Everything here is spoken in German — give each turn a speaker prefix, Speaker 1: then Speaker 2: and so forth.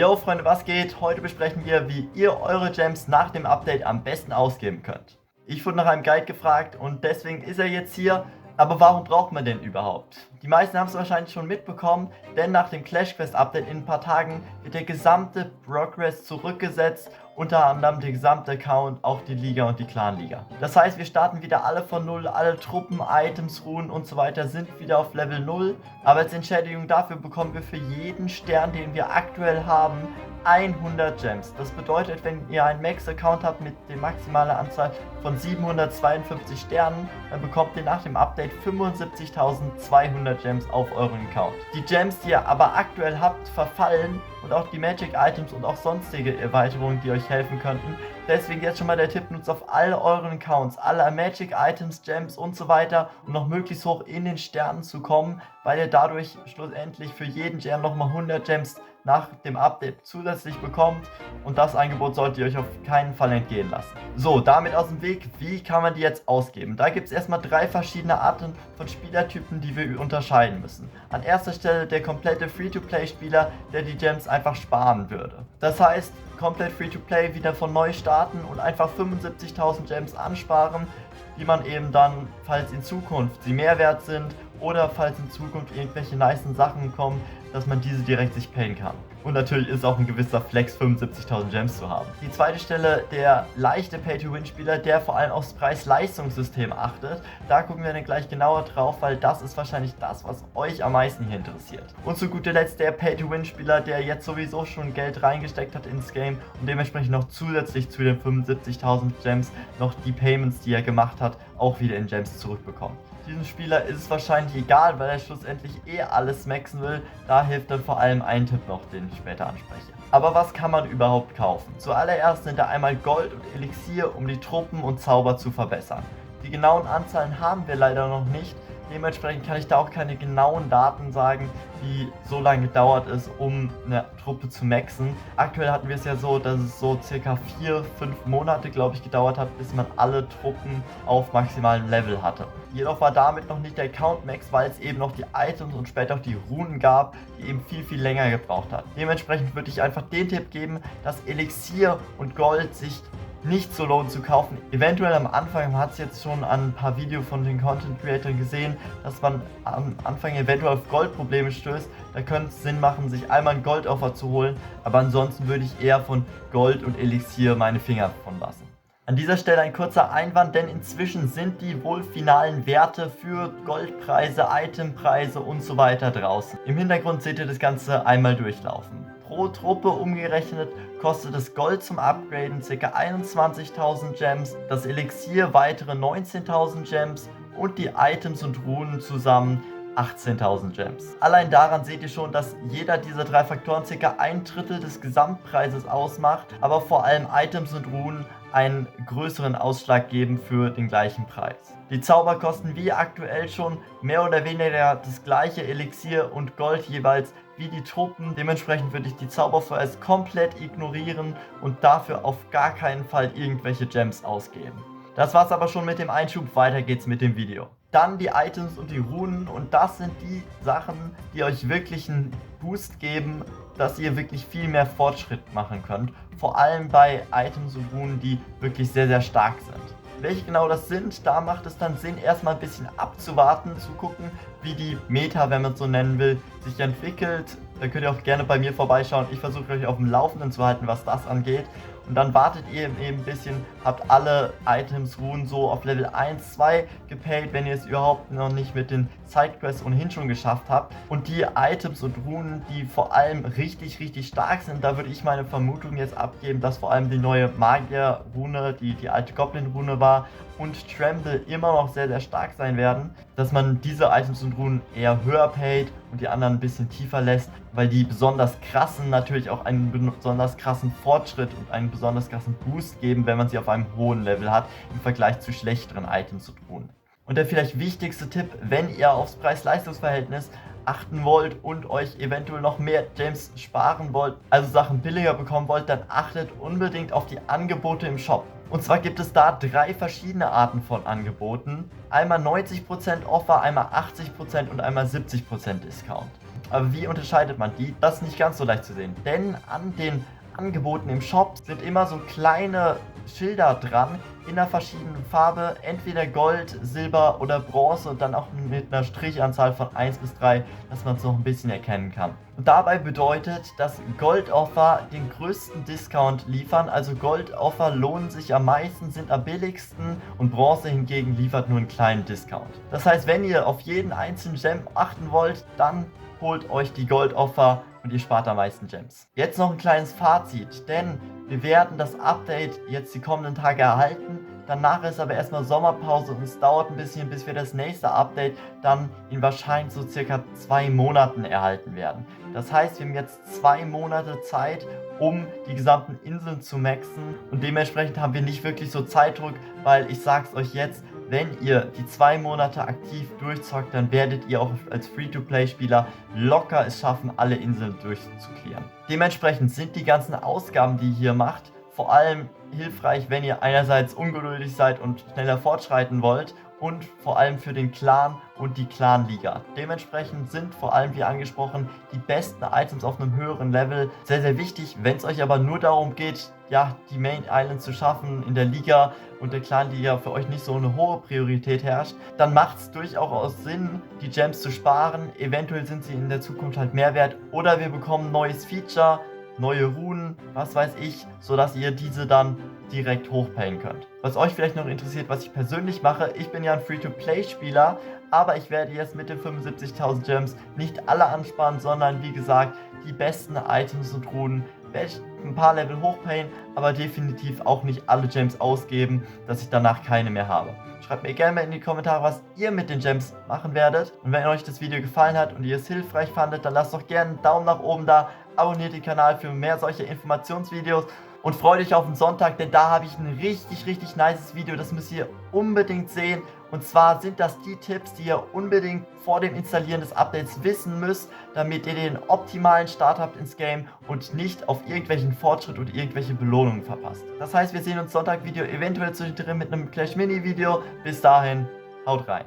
Speaker 1: Yo Freunde, was geht? Heute besprechen wir, wie ihr eure Gems nach dem Update am besten ausgeben könnt. Ich wurde nach einem Guide gefragt und deswegen ist er jetzt hier. Aber warum braucht man den überhaupt? Die meisten haben es wahrscheinlich schon mitbekommen, denn nach dem Clash Quest Update in ein paar Tagen wird der gesamte Progress zurückgesetzt, unter anderem der gesamte Account, auch die Liga und die Clan-Liga. Das heißt, wir starten wieder alle von Null, alle Truppen, Items, Runen und so weiter sind wieder auf Level 0. Aber als Entschädigung dafür bekommen wir für jeden Stern, den wir aktuell haben, 100 Gems. Das bedeutet, wenn ihr einen Max-Account habt mit der maximalen Anzahl von 752 Sternen, dann bekommt ihr nach dem Update 75.200 Gems auf euren Account. Die Gems, die ihr aber aktuell habt, verfallen und auch die Magic Items und auch sonstige Erweiterungen, die euch helfen könnten. Deswegen jetzt schon mal der Tipp, nutzt auf all euren Accounts alle Magic Items, Gems und so weiter, um noch möglichst hoch in den Sternen zu kommen, weil ihr dadurch schlussendlich für jeden Stern nochmal 100 Gems nach dem Update zusätzlich bekommt, und das Angebot solltet ihr euch auf keinen Fall entgehen lassen. So, damit aus dem Weg, wie kann man die jetzt ausgeben? Da gibt es erstmal 3 verschiedene Arten von Spielertypen, die wir unterscheiden müssen. An erster Stelle der komplette Free-to-Play-Spieler, der die Gems einfach sparen würde. Das heißt, komplett Free-to-Play wieder von neu starten und einfach 75.000 Gems ansparen, die man eben dann, falls in Zukunft sie mehr wert sind oder falls in Zukunft irgendwelche nicen Sachen kommen, dass man diese direkt sich payen kann. Und natürlich ist auch ein gewisser Flex, 75.000 Gems zu haben. Die zweite Stelle, der leichte Pay-to-Win-Spieler, der vor allem aufs Preis-Leistungssystem achtet. Da gucken wir dann gleich genauer drauf, weil das ist wahrscheinlich das, was euch am meisten hier interessiert. Und zu guter Letzt der Pay-to-Win-Spieler, der jetzt sowieso schon Geld reingesteckt hat ins Game und dementsprechend noch zusätzlich zu den 75.000 Gems noch die Payments, die er gemacht hat, auch wieder in Gems zurückbekommt. Diesem Spieler ist es wahrscheinlich egal, weil er schlussendlich alles maxen will. Da hilft dann vor allem ein Tipp noch, den ich später anspreche. Aber was kann man überhaupt kaufen? Zuallererst sind da einmal Gold und Elixier, um die Truppen und Zauber zu verbessern. Die genauen Anzahlen haben wir leider noch nicht. Dementsprechend kann ich da auch keine genauen Daten sagen, wie so lange gedauert ist, um eine Truppe zu maxen. Aktuell hatten wir es ja so, dass es so circa 4-5 Monate, glaube ich, gedauert hat, bis man alle Truppen auf maximalem Level hatte. Jedoch war damit noch nicht der Account Max, weil es eben noch die Items und später auch die Runen gab, die eben viel länger gebraucht hat. Dementsprechend würde ich einfach den Tipp geben, dass Elixier und Gold sich nicht so lohnt zu kaufen. Eventuell am Anfang, man hat es jetzt schon an ein paar Videos von den Content Creators gesehen, dass man am Anfang eventuell auf Goldprobleme stößt. Da könnte es Sinn machen, sich einmal ein Goldoffer zu holen, aber ansonsten würde ich eher von Gold und Elixier meine Finger von lassen. An dieser Stelle ein kurzer Einwand, denn inzwischen sind die wohl finalen Werte für Goldpreise, Itempreise und so weiter draußen. Im Hintergrund seht ihr das Ganze einmal durchlaufen. Pro Truppe umgerechnet kostet das Gold zum Upgraden ca. 21.000 Gems, das Elixier weitere 19.000 Gems und die Items und Runen zusammen 18.000 Gems. Allein daran seht ihr schon, dass jeder dieser 3 Faktoren ca. 1/3 des Gesamtpreises ausmacht, aber vor allem Items und Runen einen größeren Ausschlag geben für den gleichen Preis. Die Zauber kosten wie aktuell schon mehr oder weniger das gleiche Elixier und Gold jeweils wie die Truppen. Dementsprechend würde ich die Zauber vorerst komplett ignorieren und dafür auf gar keinen Fall irgendwelche Gems ausgeben. Das war's aber schon mit dem Einschub, weiter geht's mit dem Video. Dann die Items und die Runen, und das sind die Sachen, die euch wirklich einen Boost geben, dass ihr wirklich viel mehr Fortschritt machen könnt. Vor allem bei Items und Runen, die wirklich sehr stark sind. Welche genau das sind, da macht es dann Sinn, erstmal ein bisschen abzuwarten, zu gucken, wie die Meta, wenn man es so nennen will, sich entwickelt. Da könnt ihr auch gerne bei mir vorbeischauen. Ich versuche euch auf dem Laufenden zu halten, was das angeht. Und dann wartet ihr eben ein bisschen, habt alle Items, Runen so auf Level 1, 2 gepayt, wenn ihr es überhaupt noch nicht mit den Sidequests ohnehin schon geschafft habt. Und die Items und Runen, die vor allem richtig stark sind, da würde ich meine Vermutung jetzt abgeben, dass vor allem die neue Magier-Rune, die alte Goblin-Rune war, und Tremble immer noch sehr stark sein werden, dass man diese Items und Runen eher höher payt und die anderen ein bisschen tiefer lässt, weil die besonders krassen natürlich auch einen besonders krassen Fortschritt und einen besonders krassen Boost geben, wenn man sie auf einem hohen Level hat, im Vergleich zu schlechteren Items und Runen. Und der vielleicht wichtigste Tipp, wenn ihr aufs Preis-Leistungs-Verhältnis achten wollt und euch eventuell noch mehr Gems sparen wollt, also Sachen billiger bekommen wollt, dann achtet unbedingt auf die Angebote im Shop. Und zwar gibt es da 3 verschiedene Arten von Angeboten. Einmal 90% Offer, einmal 80% und einmal 70% Discount. Aber wie unterscheidet man die? Das ist nicht ganz so leicht zu sehen, denn an den Angeboten im Shop sind immer so kleine Schilder dran in einer verschiedenen Farbe, entweder Gold, Silber oder Bronze und dann auch mit einer Strichanzahl von 1 bis 3, dass man es noch ein bisschen erkennen kann. Und dabei bedeutet, dass Gold-Offer den größten Discount liefern, also Gold-Offer lohnen sich am meisten, sind am billigsten und Bronze hingegen liefert nur einen kleinen Discount. Das heißt, wenn ihr auf jeden einzelnen Gem achten wollt, dann holt euch die Gold-Offer und ihr spart am meisten Gems. Jetzt noch ein kleines Fazit, denn wir werden das Update jetzt die kommenden Tage erhalten. Danach ist aber erstmal Sommerpause und es dauert ein bisschen, bis wir das nächste Update dann in wahrscheinlich so circa 2 Monaten erhalten werden. Das heißt, wir haben jetzt 2 Monate Zeit, um die gesamten Inseln zu maxen und dementsprechend haben wir nicht wirklich so Zeitdruck, weil ich sag's euch jetzt, wenn ihr die 2 Monate aktiv durchzockt, dann werdet ihr auch als Free-to-Play-Spieler locker es schaffen, alle Inseln durchzuklären. Dementsprechend sind die ganzen Ausgaben, die ihr hier macht, vor allem hilfreich, wenn ihr einerseits ungeduldig seid und schneller fortschreiten wollt und vor allem für den Clan und die Clan-Liga. Dementsprechend sind vor allem, wie angesprochen, die besten Items auf einem höheren Level sehr, sehr wichtig. Wenn es euch aber nur darum geht, ja, die Main Island zu schaffen in der Liga und der Clan-Liga für euch nicht so eine hohe Priorität herrscht, dann macht es durchaus Sinn, die Gems zu sparen. Eventuell sind sie in der Zukunft halt mehr wert oder wir bekommen ein neues Feature, neue Runen, was weiß ich, sodass ihr diese dann direkt hochpayen könnt. Was euch vielleicht noch interessiert, was ich persönlich mache, ich bin ja ein Free-to-Play-Spieler, aber ich werde jetzt mit den 75.000 Gems nicht alle ansparen, sondern wie gesagt, die besten Items und Runen werde ich ein paar Level hochpayen, aber definitiv auch nicht alle Gems ausgeben, dass ich danach keine mehr habe. Schreibt mir gerne mal in die Kommentare, was ihr mit den Gems machen werdet. Und wenn euch das Video gefallen hat und ihr es hilfreich fandet, dann lasst doch gerne einen Daumen nach oben da, abonniert den Kanal für mehr solche Informationsvideos und freut euch auf den Sonntag, denn da habe ich ein richtig nices Video, das müsst ihr unbedingt sehen. Und zwar sind das die Tipps, die ihr unbedingt vor dem Installieren des Updates wissen müsst, damit ihr den optimalen Start habt ins Game und nicht auf irgendwelchen Fortschritt und irgendwelche Belohnungen verpasst. Das heißt, wir sehen uns Sonntag Video eventuell zwischendrin mit einem Clash Mini Video. Bis dahin, haut rein.